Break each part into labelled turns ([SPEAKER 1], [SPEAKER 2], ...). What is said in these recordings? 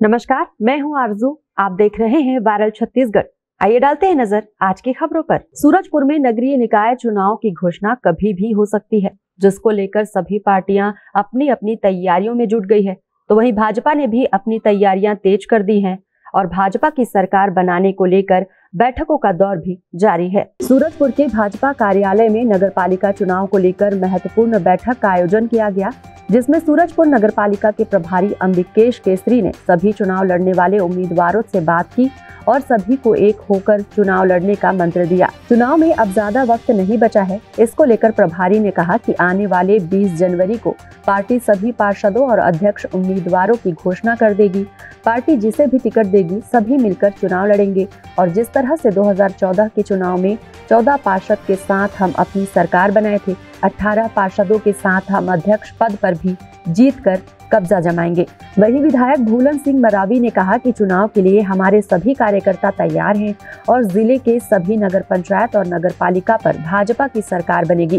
[SPEAKER 1] नमस्कार, मैं हूं आरजू। आप देख रहे हैं वायरल छत्तीसगढ़। आइए डालते हैं नजर आज की खबरों पर। सूरजपुर में नगरीय निकाय चुनाव की घोषणा कभी भी हो सकती है, जिसको लेकर सभी पार्टियां अपनी अपनी तैयारियों में जुट गई है। तो वहीं भाजपा ने भी अपनी तैयारियां तेज कर दी हैं और भाजपा की सरकार बनाने को लेकर बैठकों का दौर भी जारी है। सूरजपुर के भाजपा कार्यालय में नगरपालिका चुनाव को लेकर महत्वपूर्ण बैठक का आयोजन किया गया, जिसमें सूरजपुर नगरपालिका के प्रभारी अम्बिकेश केसरी ने सभी चुनाव लड़ने वाले उम्मीदवारों से बात की और सभी को एक होकर चुनाव लड़ने का मंत्र दिया। चुनाव में अब ज्यादा वक्त नहीं बचा है। इसको लेकर प्रभारी ने कहा कि आने वाले 20 जनवरी को पार्टी सभी पार्षदों और अध्यक्ष उम्मीदवारों की घोषणा कर देगी। पार्टी जिसे भी टिकट देगी सभी मिलकर चुनाव लड़ेंगे और जिस तरह से 2014 के चुनाव में 14 पार्षद के साथ हम अपनी सरकार बनाए थे, 18 पार्षदों के साथ हम अध्यक्ष पद पर भी जीतकर कब्जा जमाएंगे। वहीं विधायक भूलन सिंह मरावी ने कहा कि चुनाव के लिए हमारे सभी कार्यकर्ता तैयार हैं और जिले के सभी नगर पंचायत और नगर पालिका पर भाजपा की सरकार बनेगी।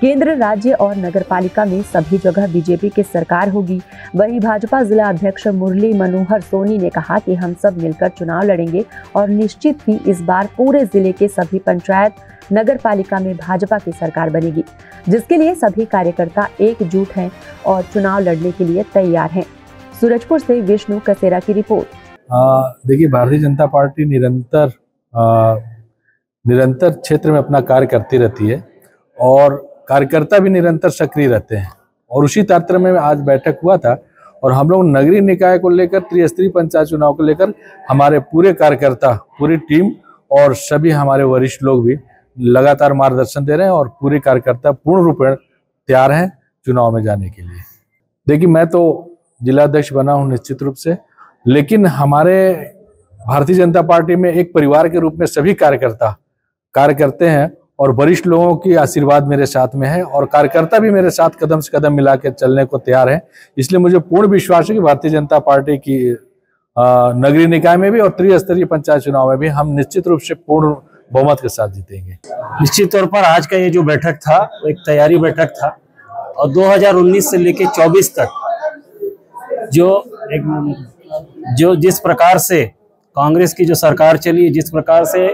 [SPEAKER 1] केंद्र, राज्य और नगर पालिका में सभी जगह बीजेपी की सरकार होगी। वहीं भाजपा जिला अध्यक्ष मुरली मनोहर सोनी ने कहा कि हम सब मिलकर चुनाव लड़ेंगे और निश्चित ही इस बार पूरे जिले के सभी पंचायत नगर पालिका में भाजपा की सरकार बनेगी, जिसके लिए सभी कार्यकर्ता एकजुट हैं और चुनाव लड़ने के लिए तैयार हैं। सूरजपुर से विष्णु कसेरा की रिपोर्ट।
[SPEAKER 2] देखिए, भारतीय जनता पार्टी निरंतर क्षेत्र में अपना कार्य करती रहती है और कार्यकर्ता भी निरंतर सक्रिय रहते हैं और उसी तारतम्य में आज बैठक हुआ था और हम लोग नगरीय निकाय को लेकर, त्रिस्तरीय पंचायत चुनाव को लेकर हमारे पूरे कार्यकर्ता, पूरी टीम और सभी हमारे वरिष्ठ लोग भी लगातार मार्गदर्शन दे रहे हैं और पूरे कार्यकर्ता पूर्ण रूप में तैयार हैं चुनाव में जाने के लिए। देखिए, मैं तो जिला अध्यक्ष बना हूं निश्चित रूप से, लेकिन हमारे भारतीय जनता पार्टी में एक परिवार के रूप में सभी कार्यकर्ता कार्य करते हैं और वरिष्ठ लोगों की आशीर्वाद मेरे साथ में है और कार्यकर्ता भी मेरे साथ कदम से कदम मिला के चलने को तैयार है। इसलिए मुझे पूर्ण विश्वास है कि भारतीय जनता पार्टी की नगरीय निकाय में भी और त्रिस्तरीय पंचायत चुनाव में भी हम निश्चित रूप से पूर्ण बहुमत के साथ जीतेंगे।
[SPEAKER 3] निश्चित तौर पर आज का ये जो बैठक था वो एक तैयारी बैठक था और 2019 से लेकर 24 तक जो जिस प्रकार से कांग्रेस की जो सरकार चली, जिस प्रकार से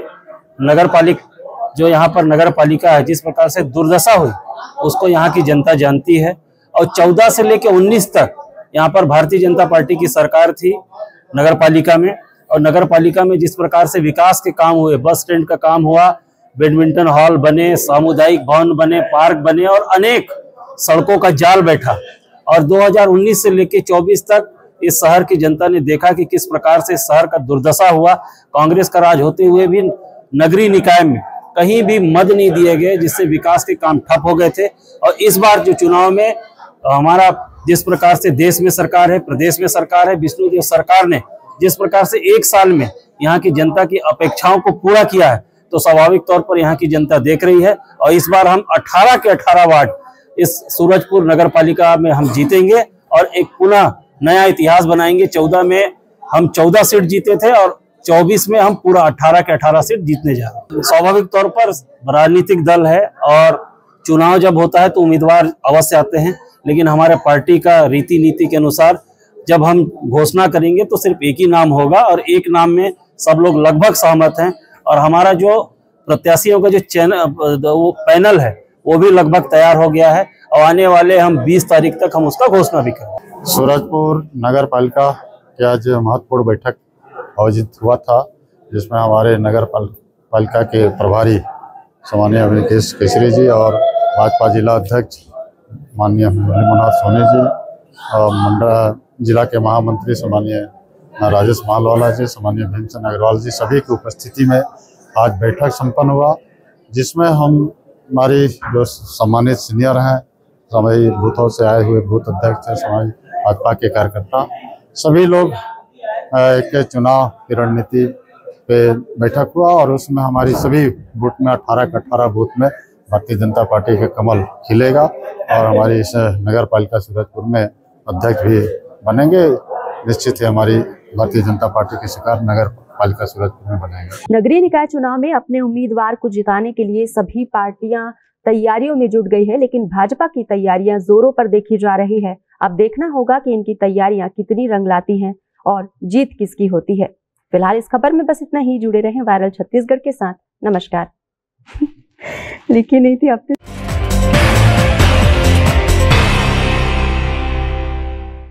[SPEAKER 3] यहाँ पर नगर पालिका है, जिस प्रकार से दुर्दशा हुई उसको यहाँ की जनता जानती है। और 14 से लेकर 19 तक यहाँ पर भारतीय जनता पार्टी की सरकार थी नगर पालिका में, और नगर पालिका में जिस प्रकार से विकास के काम हुए, बस स्टैंड का काम हुआ, बैडमिंटन हॉल बने, सामुदायिक भवन बने, पार्क बने और अनेक सड़कों का जाल बैठा। और 2019 से लेकर 24 तक इस शहर की जनता ने देखा कि किस प्रकार से शहर का दुर्दशा हुआ। कांग्रेस का राज होते हुए भी नगरीय निकाय में कहीं भी मद नहीं दिए गए, जिससे विकास के काम ठप हो गए थे। और इस बार जो चुनाव में हमारा जिस प्रकार से देश में सरकार है, प्रदेश में सरकार है, विष्णुदेव सरकार ने जिस प्रकार से एक साल में यहाँ की जनता की अपेक्षाओं को पूरा किया है, तो स्वाभाविक तौर पर यहाँ की जनता देख रही है। और इस बार हम 18 के 18 वार्ड इस सूरजपुर नगर पालिका में हम जीतेंगे और एक पुनः नया इतिहास बनाएंगे। 14 में हम 14 सीट जीते थे और 24 में हम पूरा 18 के 18 सीट जीतने जा रहे हैं। स्वाभाविक तौर पर राजनीतिक दल है और चुनाव जब होता है तो उम्मीदवार अवश्य आते हैं, लेकिन हमारे पार्टी का रीति नीति के अनुसार जब हम घोषणा करेंगे तो सिर्फ एक ही नाम होगा और एक नाम में सब लोग लगभग सहमत हैं। और हमारा जो प्रत्याशियों का जो पैनल है वो भी लगभग तैयार हो गया है और आने वाले हम 20 तारीख तक हम उसका घोषणा भी करेंगे।
[SPEAKER 4] सूरजपुर नगर पालिका की आज महत्वपूर्ण बैठक आयोजित हुआ था, जिसमें हमारे नगर पालिका के प्रभारी सामान्य अम्बिकेश केसरी जी और भाजपा जिला अध्यक्ष माननीय मुरली मनोहर सोनी जी और मंडल जिला के महामंत्री सामान्य राजेश मालवाला जी, सामान्य भीमसेन अग्रवाल जी, सभी की उपस्थिति में आज बैठक संपन्न हुआ, जिसमें हमारी जो सम्मानित सीनियर हैं, सभी बूथों से आए हुए बूथ अध्यक्ष, समाज भाजपा के कार्यकर्ता, सभी लोग के चुनाव की रणनीति पे बैठक हुआ और उसमें हमारी सभी बूथ में 18 के 18 बूथ में भारतीय जनता पार्टी का कमल खिलेगा और हमारी इस नगर पालिका सूरजपुर में अध्यक्ष भी बनेंगे। निश्चित ही हमारी भारतीय जनता पार्टी की सरकार नगर पालिका सूरजपुर में बनाएगी।
[SPEAKER 1] नगरीय निकाय चुनाव में अपने उम्मीदवार को जिताने के लिए सभी पार्टियां तैयारियों में जुट गई है, लेकिन भाजपा की तैयारियां जोरों पर देखी जा रही है। अब देखना होगा कि इनकी तैयारियां कितनी रंग लाती हैं और जीत किसकी होती है। फिलहाल इस खबर में बस इतना ही। जुड़े रहें वायरल छत्तीसगढ़ के साथ। नमस्कार। लिखी नहीं थी आपने।